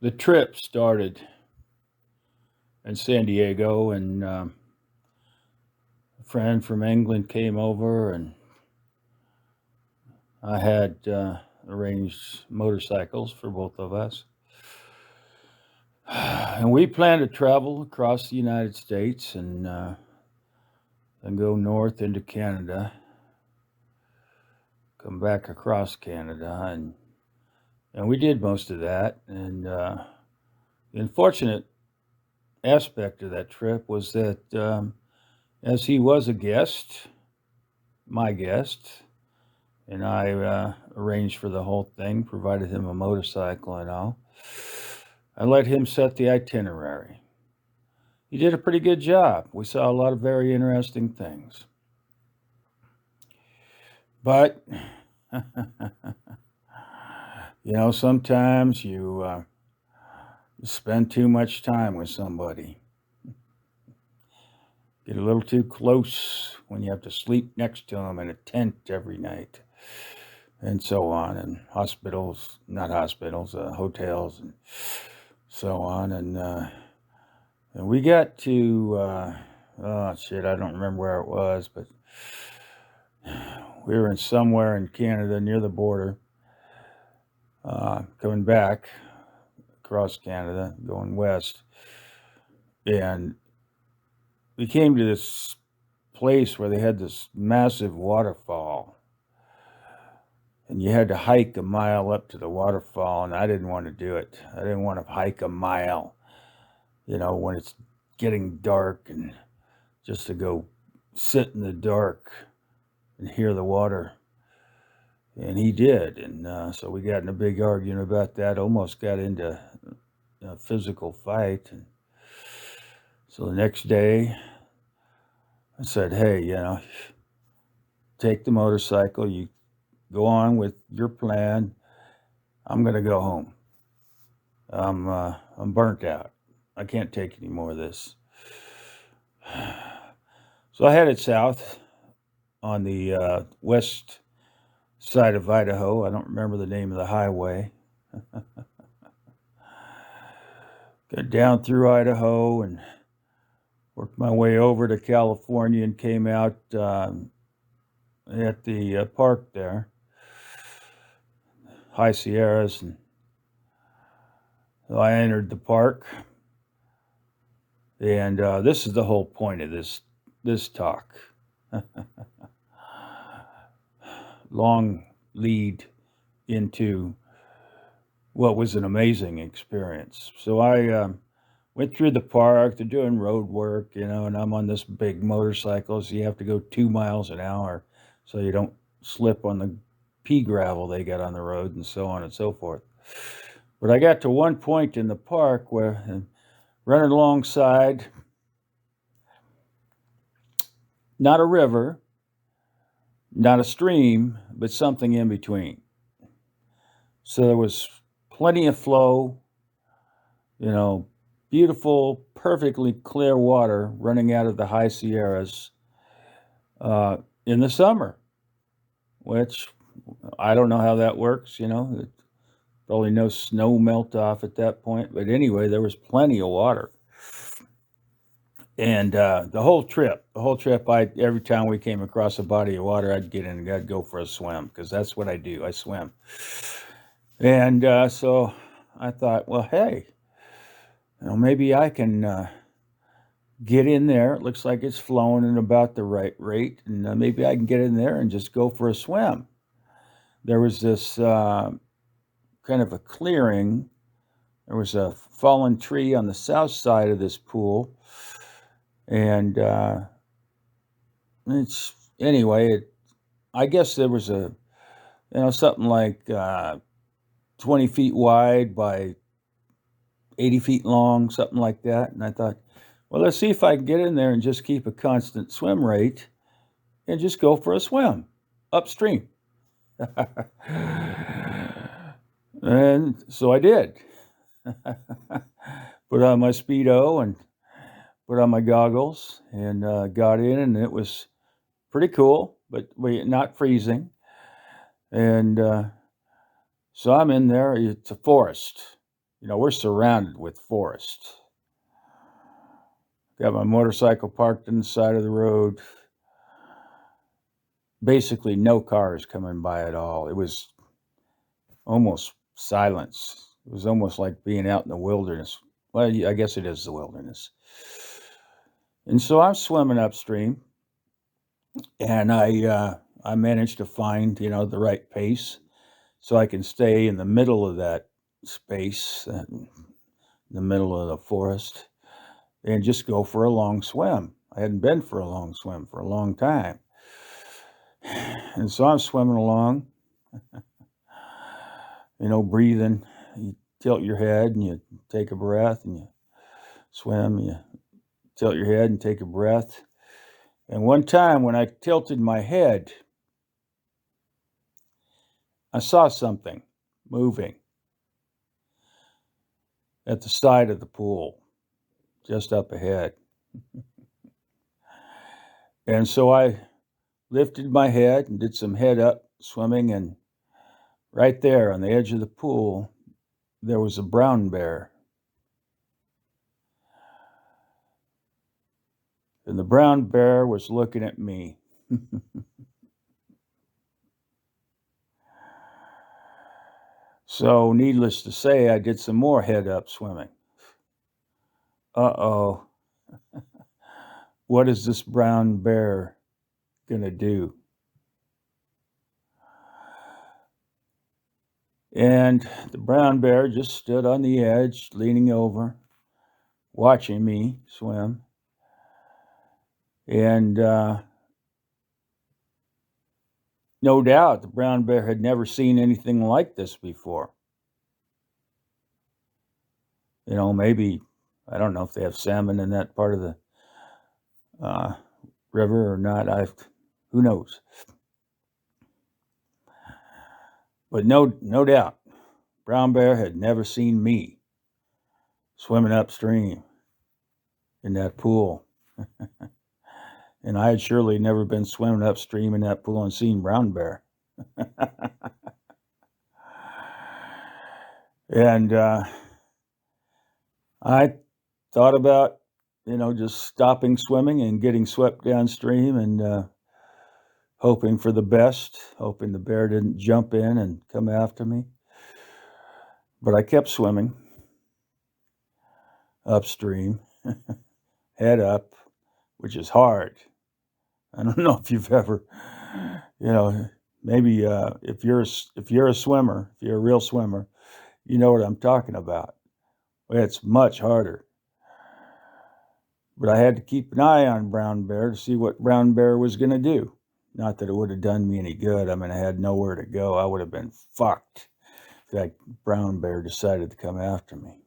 The trip started in San Diego, and a friend from England came over, and I had arranged motorcycles for both of us. And we planned to travel across the United States and go north into Canada, come back across Canada, and we did most of that. And the unfortunate aspect of that trip was that as he was a guest, my guest, and I arranged for the whole thing, provided him a motorcycle and all. I let him set the itinerary. He did a pretty good job. We saw a lot of very interesting things. But, sometimes you spend too much time with somebody. Get a little too close when you have to sleep next to them in a tent every night, and so on, and hospitals, not hospitals, hotels, and so on. And we got to, oh shit, I don't remember where it was, but we were in somewhere in Canada near the border, coming back across Canada, going west. And we came to this place where they had this massive waterfall. And you had to hike a mile up to the waterfall, and I didn't want to do it. I didn't want to hike a mile, when it's getting dark, and just to go sit in the dark and hear the water. And he did. And so we got in a big argument about that, almost got into a physical fight. And so the next day, I said, hey, take the motorcycle, you go on with your plan. I'm going to go home. I'm burnt out. I can't take any more of this. So I headed south on the west side of Idaho. I don't remember the name of the highway. Got down through Idaho and worked my way over to California and came out at the park there, High Sierras, and so I entered the park. And this is the whole point of this talk. Long lead into what was an amazing experience. So I went through the park. They're doing road work, and I'm on this big motorcycle, so you have to go 2 miles an hour so you don't slip on the pea gravel they got on the road, and so on and so forth. But I got to one point in the park where, running alongside, not a river, not a stream, but something in between. So there was plenty of flow, beautiful, perfectly clear water running out of the High Sierras in the summer, which I don't know how that works, probably no snow melt off at that point. But anyway, there was plenty of water. And the whole trip, every time we came across a body of water, I'd get in and I'd go for a swim, because that's what I do. I swim. And so I thought, well, hey, maybe I can get in there. It looks like it's flowing at about the right rate, and maybe I can get in there and just go for a swim. There was this kind of a clearing. There was a fallen tree on the south side of this pool. And I guess there was something like 20 feet wide by 80 feet long, something like that. And I thought, well, let's see if I can get in there and just keep a constant swim rate and just go for a swim upstream. And so I did. Put on my Speedo and put on my goggles and got in, and it was pretty cool, but not freezing. And so I'm in there. It's a forest. we're surrounded with forest. Got my motorcycle parked on the side of the road. Basically, no cars coming by at all. It was almost silence. It was almost like being out in the wilderness. Well, I guess it is the wilderness. And so I'm swimming upstream, and I managed to find the right pace, so I can stay in the middle of that space, in the middle of the forest, and just go for a long swim. I hadn't been for a long swim for a long time. And so I'm swimming along, breathing. You tilt your head and you take a breath and you swim. You tilt your head and take a breath. And one time when I tilted my head, I saw something moving at the side of the pool, just up ahead. And so I lifted my head and did some head up swimming, and right there on the edge of the pool, there was a brown bear. And the brown bear was looking at me. So, needless to say, I did some more head up swimming. Uh-oh, what is this brown bear gonna do? And the brown bear just stood on the edge, leaning over, watching me swim. And no doubt the brown bear had never seen anything like this before. Maybe, I don't know if they have salmon in that part of the river or not. Who knows? But no doubt, brown bear had never seen me swimming upstream in that pool. And I had surely never been swimming upstream in that pool and seen brown bear. And I thought about, just stopping swimming and getting swept downstream and hoping for the best, hoping the bear didn't jump in and come after me. But I kept swimming upstream, head up, which is hard. I don't know if you've ever, maybe if you're a swimmer, if you're a real swimmer, you know what I'm talking about. It's much harder. But I had to keep an eye on brown bear to see what brown bear was going to do. Not that it would have done me any good. I mean, I had nowhere to go. I would have been fucked if that brown bear decided to come after me.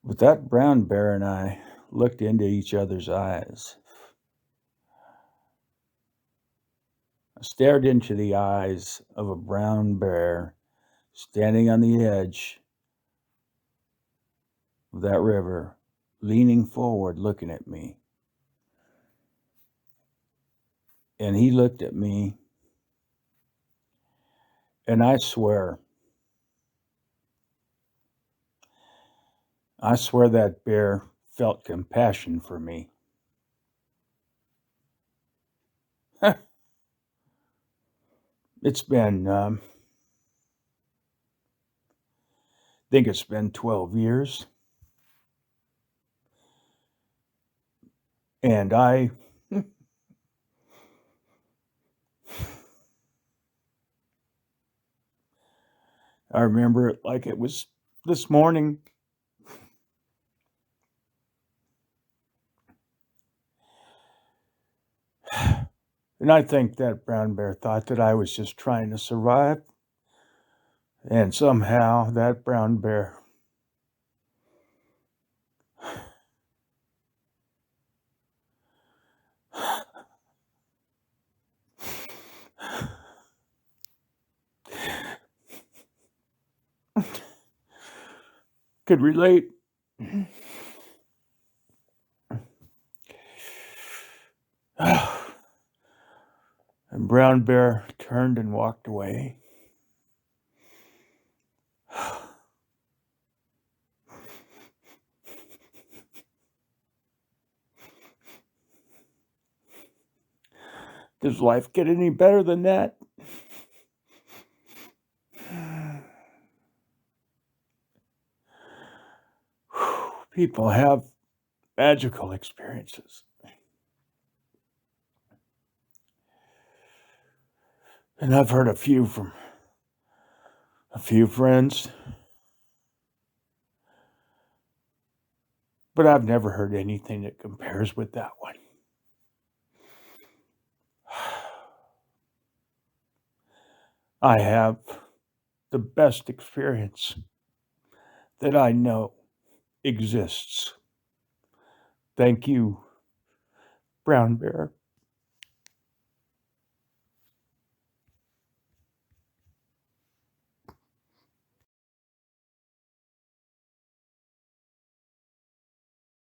But that brown bear and I looked into each other's eyes. I stared into the eyes of a brown bear standing on the edge of that river, leaning forward, looking at me. And he looked at me, and I swear that bear felt compassion for me. It's been, I think it's been 12 years. And I remember it like it was this morning. And I think that brown bear thought that I was just trying to survive. And somehow that brown bear could relate. And brown bear turned and walked away. Does life get any better than that? People have magical experiences. And I've heard a few from a few friends, but I've never heard anything that compares with that one. I have the best experience that I know exists. Thank you, Brown Bear.